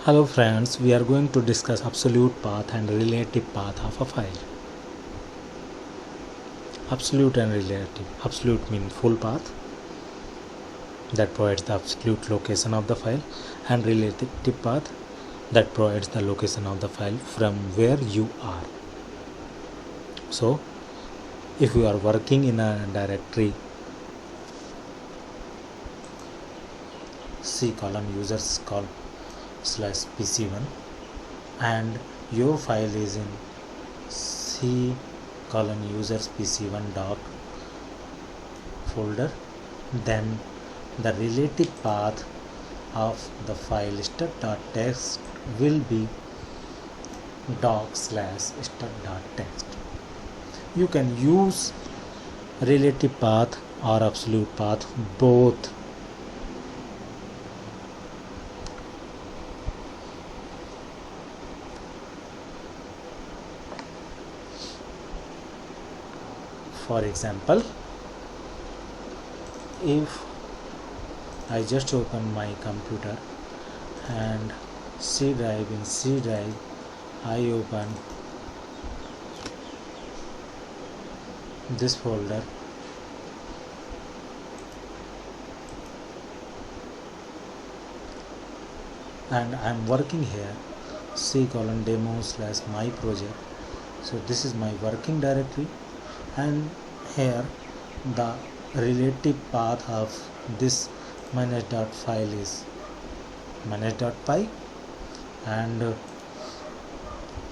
Hello friends, we are going to discuss absolute path and relative path of a file. Absolute and relative. Absolute means full path that provides the absolute location of the file, and relative path that provides the location of the file from where you are. So if you are working in a directory C colon users call slash pc1 and your file is in C colon users pc1 doc folder, then the relative path of the file start.txt will be doc slash start.txt. You can use relative path or absolute path both. For example, if I just open my computer and C drive, in C drive I open this folder and I am working here C colon demo slash my project. So this is my working directory, and here the relative path of this manage.file is manage.py, and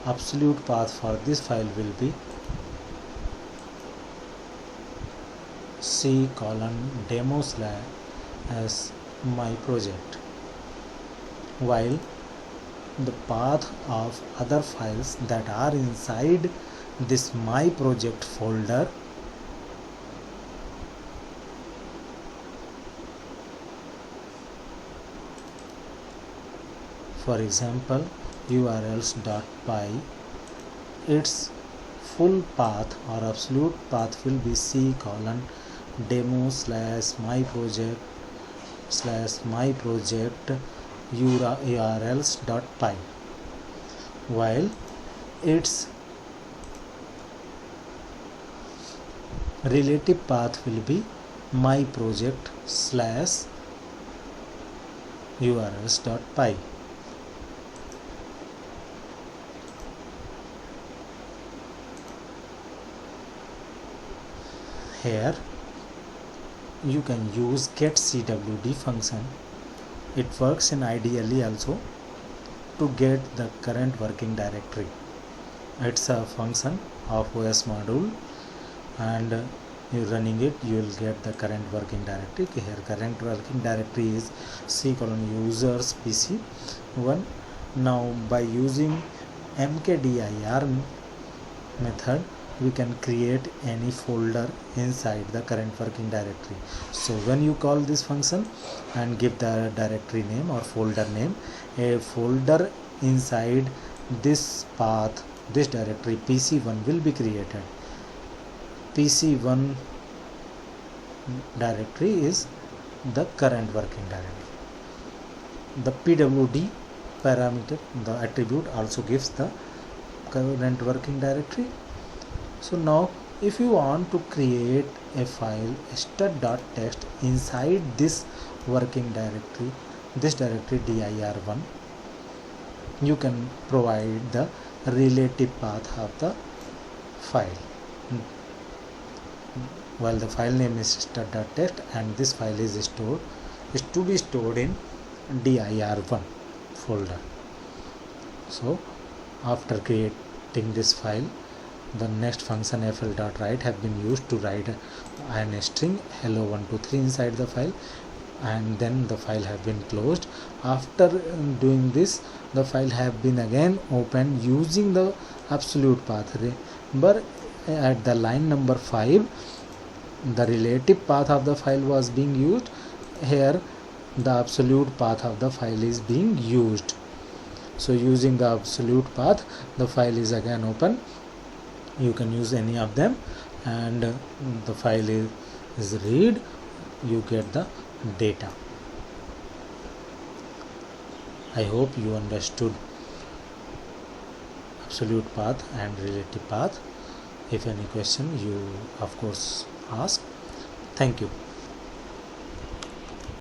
absolute path for this file will be C colon demo slash as my project, while the path of other files that are inside this my project folder for example urls.py, its full path or absolute path will be C colon demo slash my project urls.py, while its relative path will be my project slash urls.py. Here you can use getCwd function. It works in IDLE also to get the current working directory. It's a function of OS module, and you running it, you will get the current working directory. Here current working directory is C colon users pc1. Now by using mkdir method we can create any folder inside the current working directory. So when you call this function and give the directory name or folder name, a folder inside this path, this directory pc1 will be created. pc1 directory is the current working directory. The pwd parameter, the attribute, also gives the current working directory. So now if you want to create a file start.txt inside this working directory, this directory dir1, you can provide the relative path of the file. While the file name is start.txt and this file is to be stored in dir1 folder. So after creating this file, the next function fl.write have been used to write an string hello123 inside the file, and then the file have been closed. After doing this, the file have been again opened using the absolute path. But at the line number 5, the relative path of the file was being used. Here the absolute path of the file is being used. So using the absolute path, the file is again open. You can use any of them, and the file is read, you get the data. I hope you understood absolute path and relative path. If any question, you of course ask. Thank you.